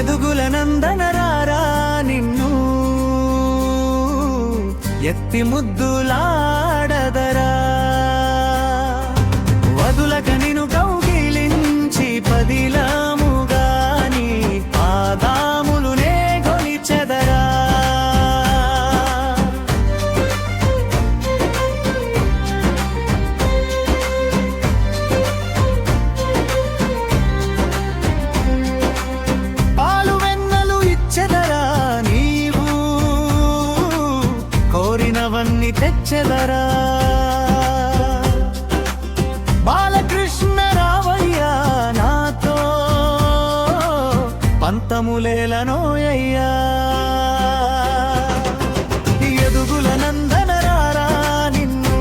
ఎదుగుల నందనరారా నిన్ను ఎత్తి ముద్దులాడదరా వదులక నిను కౌగిలించి పదిలాముగాని పాదాములునే గొలిచెదరా పాలు వెన్నలు ఇచ్చెదరా నీవు కోరినవన్నీ తెచ్చెదరా బాలకృష్ణ రావయ్యా నాతో పంతములేలనోయ్యా ఎదుగుల నందనరారా నిన్ను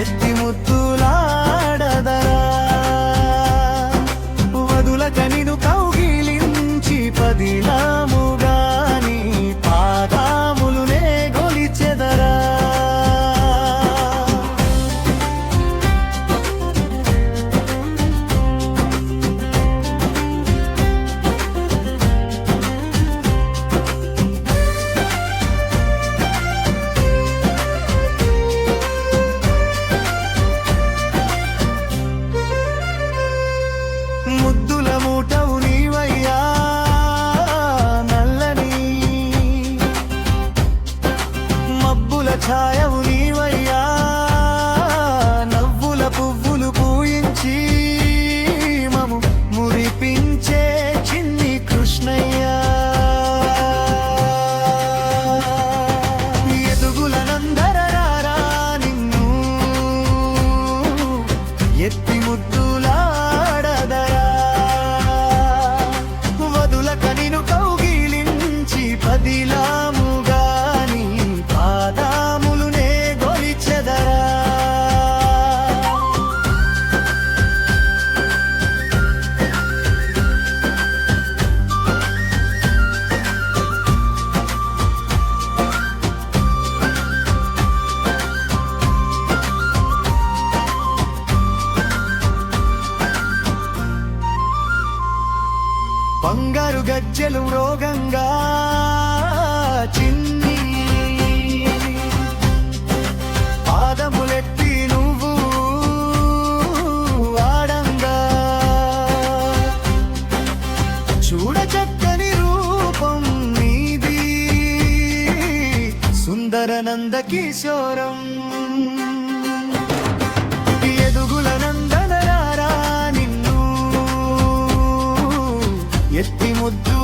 ఎత్తి ముద్దులాడదరా వదులక నిను కౌగిలించి పదిలాముగాని పాదాములునే గొలిచెదరా ముద్దుల మూటవు నీవయ్యా నల్లని మబ్బుల ఛాయవు నీవయ్యా నవ్వుల పువ్వులు పూయించి మము మురిపించే చిన్ని కృష్ణయ్యా ఎదుగుల నందనరారా నిన్ను ఎత్తి ముద్దులాడదరా వదులక నిను కౌగిలించి పదిలాముగాని పాదాములునే గొలిచెదరా బంగారు గజ్జెలు రోగంగా చిన్ని పాదములెత్తి నువ్వు ఆడంగా చూడ చక్కని రూపం నీది సుందర నంద కిశోరం ఎదుగుల నందనరారా నిన్ను ఎత్తి ముద్దు